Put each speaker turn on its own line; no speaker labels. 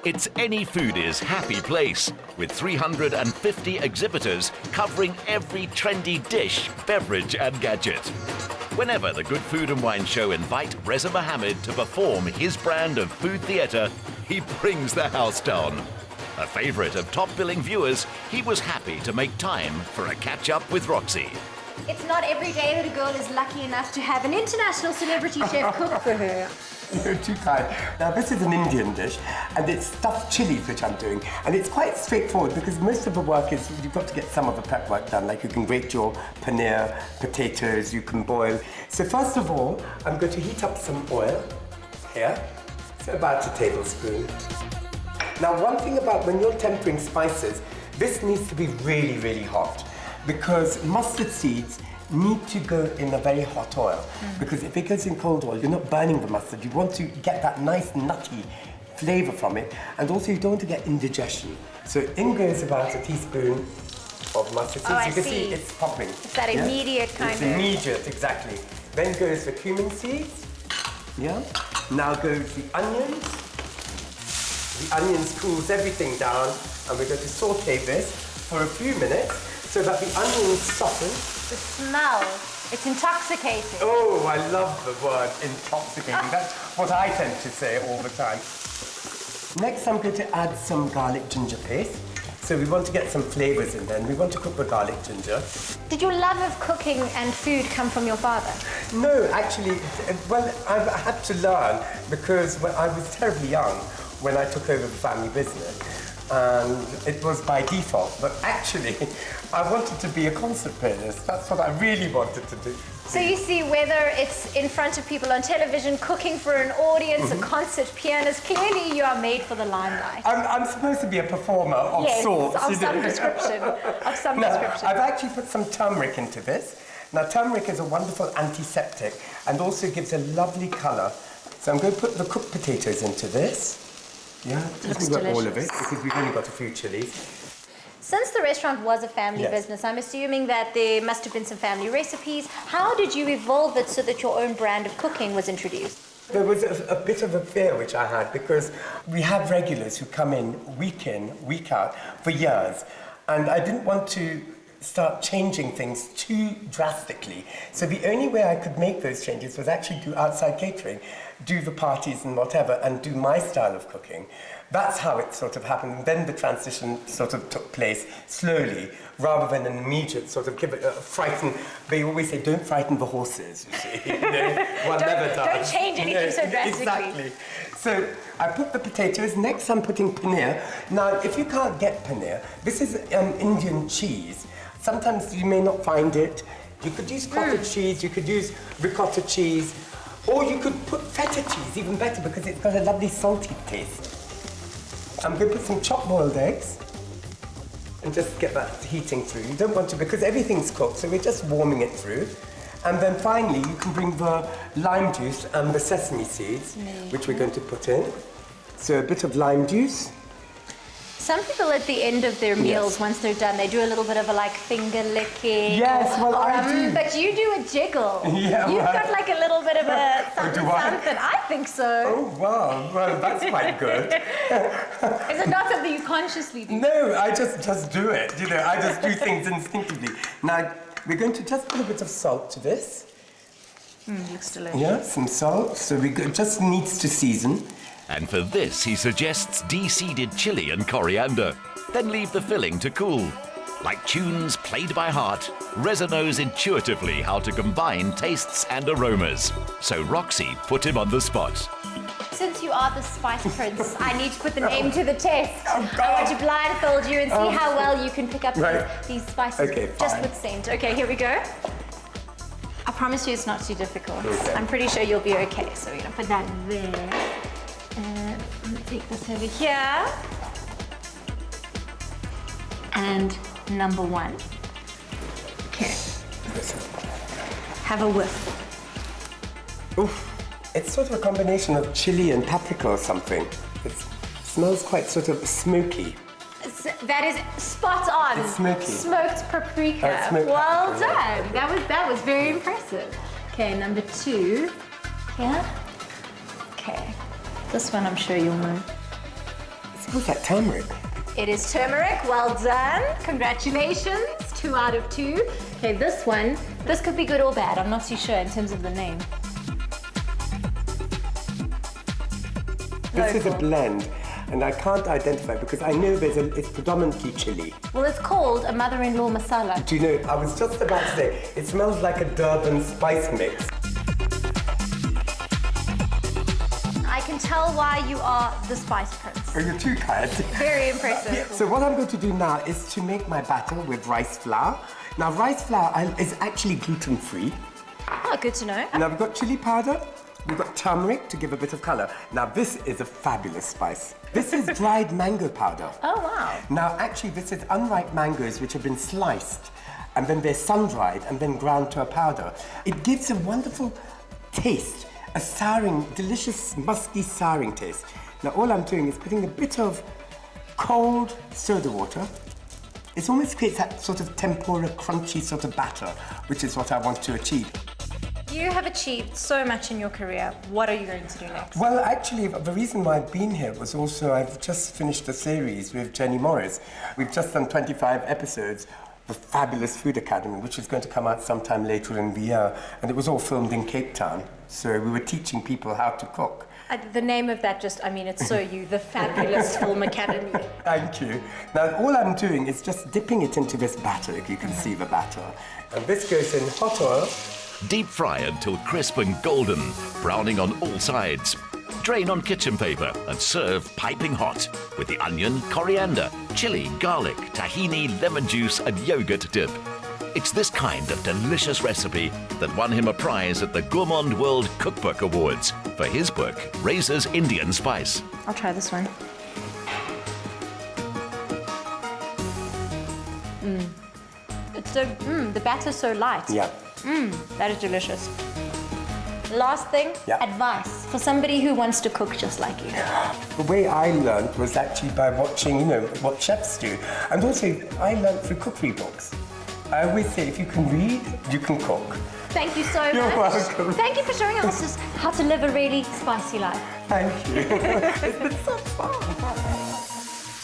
It's any foodie's happy place, with 350 exhibitors covering every trendy dish, beverage and gadget. Whenever the Good Food and Wine Show invite Reza Mahammad to perform his brand of food theatre, he brings the house down. A favourite of top-billing viewers, he was happy to make time for a catch-up with Roxy.
It's not every day that a girl is lucky enough to have an international celebrity chef cook for her.
You're too kind. Now, this is an Indian dish, and it's stuffed chilies, which I'm doing. And it's quite straightforward, because most of the work is, you've got to get some of the prep work done, like you can grate your paneer, potatoes, you can boil. So first of all, I'm going to heat up some oil here, so about a tablespoon. Now, one thing about when you're tempering spices, this needs to be really, really hot, because mustard seeds need to go in a very hot oil, because if it goes in cold oil, you're not burning the mustard. You want to get that nice nutty flavour from it, and also you don't want to get indigestion. So in goes about a teaspoon of mustard seeds. You can see it's popping.
It's that immediate kind of...
It's immediate, exactly. Then goes the cumin seeds. Yeah. Now goes the onions. The onions cools everything down, and we're going to saute this for a few minutes so that the onions soften.
The smell, it's intoxicating.
Oh, I love the word intoxicating. That's what I tend to say all the time. Next, I'm going to add some garlic ginger paste. So we want to get some flavours in there, and we want to cook the garlic ginger.
Did your love of cooking and food come from your father?
No, actually, well, I had to learn, because when I was terribly young when I took over the family business. And it was by default, but actually, I wanted to be a concert pianist. That's what I really wanted to do.
So you see, whether it's in front of people on television, cooking for an audience, a concert pianist, clearly you are made for the limelight.
I'm supposed to be a performer of sorts.
Of some description. Of some description.
I've actually put some turmeric into this. Now, turmeric is a wonderful antiseptic and also gives a lovely colour. So I'm going to put the cooked potatoes into this. Yeah, just got all of it, because we've only got a few chilies.
Since the restaurant was a family business, I'm assuming that there must have been some family recipes. How did you evolve it so that your own brand of cooking was introduced?
There was a bit of a fear which I had, because we have regulars who come in, week out, for years. And I didn't want to start changing things too drastically. So the only way I could make those changes was actually do outside catering, do the parties and whatever, and do my style of cooking. That's how it sort of happened. And then the transition sort of took place slowly, rather than an immediate sort of give it a frighten. They always say, don't frighten the horses, you see. One never does.
Don't change anything so drastically.
Exactly. So I put the potatoes. Next, I'm putting paneer. Now, if you can't get paneer, this is Indian cheese. Sometimes you may not find it. You could use cottage cheese, you could use ricotta cheese, or you could put feta cheese, even better, because it's got a lovely salty taste. I'm going to put some chopped boiled eggs and just get that heating through. You don't want to, because everything's cooked, so we're just warming it through. And then finally, you can bring the lime juice and the sesame seeds, which we're going to put in. So a bit of lime juice.
Some people at the end of their meals, once they're done, they do a little bit of a finger licking.
Yes, well, I do.
But you do a jiggle.
Yeah,
You've got like a little bit of a something, something. I think so.
Oh, wow. Well, that's quite good.
Is it not something you consciously do?
No, I just do it. You know, I just do things instinctively. Now, we're going to just put a bit of salt to this.
Looks delicious.
Yeah, some salt. So it just needs to season.
And for this, he suggests de-seeded chili and coriander. Then leave the filling to cool. Like tunes played by heart, Reza knows intuitively how to combine tastes and aromas. So Roxy put him on the spot.
Since you are the Spice Prince, I need to put the name to the test. I want to blindfold you and see how well you can pick up these spices just with scent. Okay, here we go. I promise you it's not too difficult. Okay. I'm pretty sure you'll be okay. So we're going to put that there. I'm going to take this over here. And number one. Okay. Have a whiff.
Oof. It's sort of a combination of chili and paprika or something. It smells quite sort of smoky.
That is spot on.
It's smoky.
Smoked paprika. Well done. That was very impressive. Okay, number two. Here. Okay. This one I'm sure you'll know.
What's that, turmeric?
It is turmeric. Well done. Congratulations. 2 out of 2. Okay, this one, this could be good or bad. I'm not too sure in terms of the name.
This is a blend, and I can't identify because I know it's predominantly chili.
Well, it's called a mother-in-law masala.
Do you know, I was just about to say, it smells like a Durban spice mix.
I can tell why you are the Spice Prince.
Oh, you're too kind.
Very impressive.
So what I'm going to do now is to make my batter with rice flour. Now, rice flour is actually gluten-free.
Oh, good to know.
Now, we've got chili powder. We've got turmeric to give a bit of color. Now, this is a fabulous spice. This is dried mango powder.
Oh, wow.
Now, actually, this is unripe mangoes which have been sliced, and then they're sun-dried and then ground to a powder. It gives a wonderful taste, a souring, delicious, musky souring taste. Now, all I'm doing is putting a bit of cold soda water. It almost creates that sort of tempura, crunchy sort of batter, which is what I want to achieve.
You have achieved so much in your career. What are you going to do next?
Well, actually, the reason why I've been here was also I've just finished a series with Jenny Morris. We've just done 25 episodes, The Fabulous Food Academy, which is going to come out sometime later in the year. And it was all filmed in Cape Town. So we were teaching people how to cook.
The name of that just, I mean, it's so you, The Fabulous Film Academy.
Thank you. Now, all I'm doing is just dipping it into this batter, if you can see the batter. And this goes in hot oil.
Deep fry until crisp and golden, browning on all sides. Drain on kitchen paper and serve piping hot with the onion, coriander, chili, garlic, tahini, lemon juice and yogurt dip. It's this kind of delicious recipe that won him a prize at the Gourmand World Cookbook Awards for his book, Reza's Indian Spice.
I'll try this one. It's so, the batter's so light.
Yeah.
That is delicious. Last thing,
Yeah.
advice for somebody who wants to cook just like you.
The way I learned was actually by watching, what chefs do. And also, I learned through cookery books. I always say, if you can read, you can cook.
Thank you so much.
You're welcome.
Thank you for showing us how to live a really spicy life.
Thank you. It's been so fun.